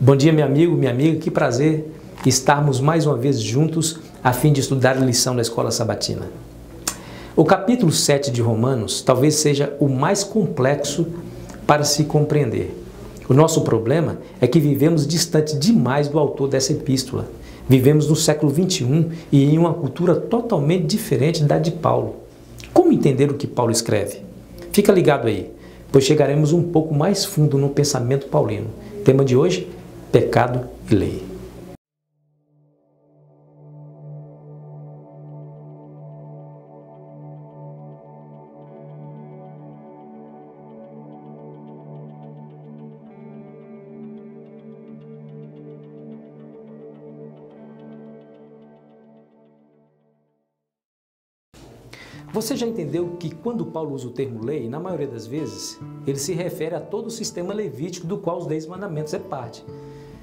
Bom dia, meu amigo, minha amiga, que prazer estarmos mais uma vez juntos a fim de estudar a lição da Escola Sabatina. O capítulo 7 de Romanos talvez seja o mais complexo para se compreender. O nosso problema é que vivemos distante demais do autor dessa epístola. Vivemos no século 21 e em uma cultura totalmente diferente da de Paulo. Como entender o que Paulo escreve? Fica ligado aí, pois chegaremos um pouco mais fundo no pensamento paulino. Tema de hoje: pecado e lei. Você já entendeu que quando Paulo usa o termo lei, na maioria das vezes, ele se refere a todo o sistema levítico do qual os 10 mandamentos é parte.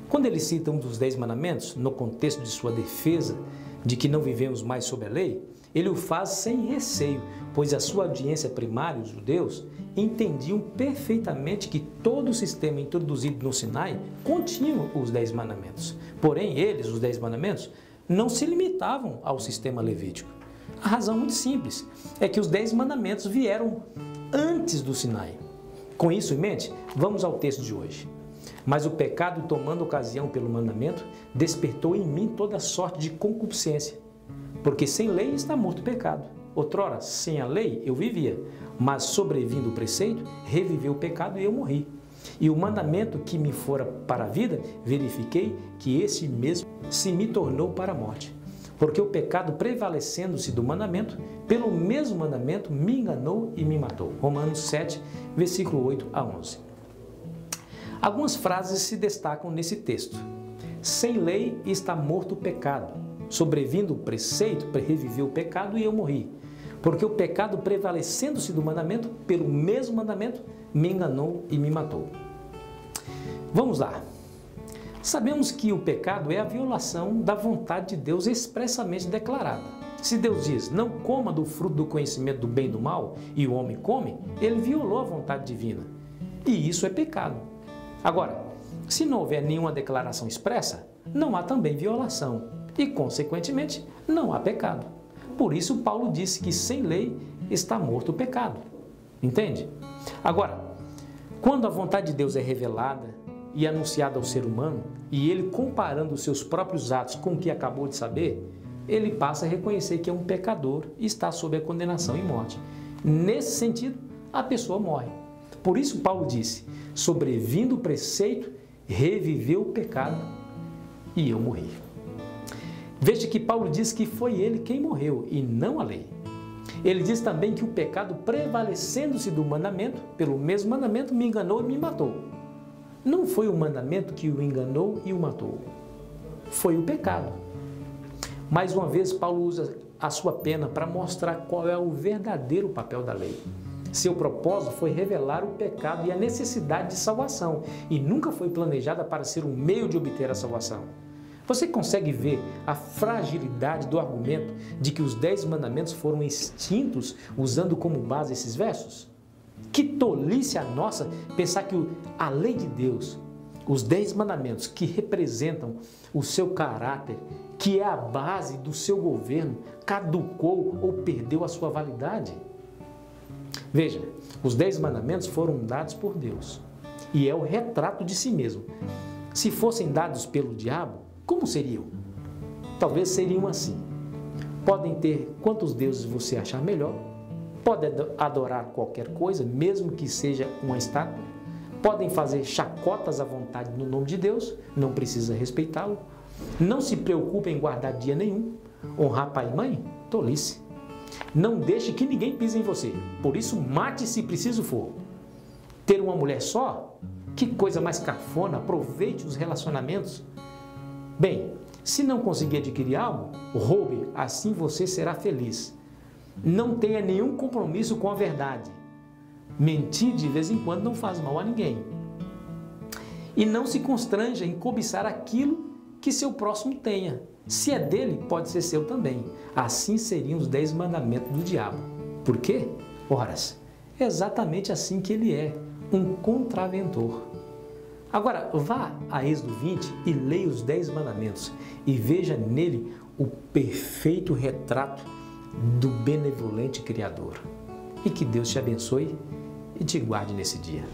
Quando ele cita um dos 10 mandamentos, no contexto de sua defesa de que não vivemos mais sob a lei, ele o faz sem receio, pois a sua audiência primária, os judeus, entendiam perfeitamente que todo o sistema introduzido no Sinai continha os 10 mandamentos. Porém, eles, os 10 mandamentos, não se limitavam ao sistema levítico. A razão muito simples é que os 10 mandamentos vieram antes do Sinai. Com isso em mente, vamos ao texto de hoje. Mas o pecado, tomando ocasião pelo mandamento, despertou em mim toda sorte de concupiscência. Porque sem lei está morto o pecado. Outrora, sem a lei, eu vivia, mas sobrevindo o preceito, reviveu o pecado e eu morri. E o mandamento que me fora para a vida, verifiquei que esse mesmo se me tornou para a morte. Porque o pecado, prevalecendo-se do mandamento, pelo mesmo mandamento me enganou e me matou. Romanos 7, versículo 8 a 11. Algumas frases se destacam nesse texto. Sem lei está morto o pecado. Sobrevindo o preceito, reviveu o pecado e eu morri. Porque o pecado, prevalecendo-se do mandamento, pelo mesmo mandamento, me enganou e me matou. Vamos lá. Sabemos que o pecado é a violação da vontade de Deus expressamente declarada. Se Deus diz, não coma do fruto do conhecimento do bem e do mal, e o homem come, ele violou a vontade divina. E isso é pecado. Agora, se não houver nenhuma declaração expressa, não há também violação. E, consequentemente, não há pecado. Por isso, Paulo disse que sem lei está morto o pecado. Entende? Agora, quando a vontade de Deus é revelada e anunciada ao ser humano, e ele comparando os seus próprios atos com o que acabou de saber, ele passa a reconhecer que é um pecador e está sob a condenação e morte. Nesse sentido, a pessoa morre. Por isso Paulo disse, sobrevindo o preceito, reviveu o pecado e eu morri. Veja que Paulo diz que foi ele quem morreu e não a lei. Ele diz também que o pecado, prevalecendo-se do mandamento, pelo mesmo mandamento, me enganou e me matou. Não foi o mandamento que o enganou e o matou. Foi o pecado. Mais uma vez, Paulo usa a sua pena para mostrar qual é o verdadeiro papel da lei. Seu propósito foi revelar o pecado e a necessidade de salvação, e nunca foi planejada para ser um meio de obter a salvação. Você consegue ver a fragilidade do argumento de que os 10 mandamentos foram extintos usando como base esses versos? Que tolice a nossa pensar que a lei de Deus, os 10 mandamentos que representam o seu caráter, que é a base do seu governo, caducou ou perdeu a sua validade. Veja, os 10 mandamentos foram dados por Deus e é o retrato de si mesmo. Se fossem dados pelo diabo, como seriam? Talvez seriam assim. Podem ter quantos deuses você achar melhor. Podem adorar qualquer coisa, mesmo que seja uma estátua. Podem fazer chacotas à vontade no nome de Deus, não precisa respeitá-lo. Não se preocupe em guardar dia nenhum. Honrar pai e mãe? Tolice. Não deixe que ninguém pise em você. Por isso, mate se preciso for. Ter uma mulher só? Que coisa mais cafona. Aproveite os relacionamentos. Bem, se não conseguir adquirir algo, roube, assim você será feliz. Não tenha nenhum compromisso com a verdade. Mentir de vez em quando não faz mal a ninguém. E não se constranja em cobiçar aquilo que seu próximo tenha. Se é dele, pode ser seu também. Assim seriam os 10 mandamentos do diabo. Por quê? Ora, é exatamente assim que ele é, um contraventor. Agora, vá a Êxodo 20 e leia os 10 mandamentos e veja nele o perfeito retrato do benevolente Criador. E que Deus te abençoe e te guarde nesse dia.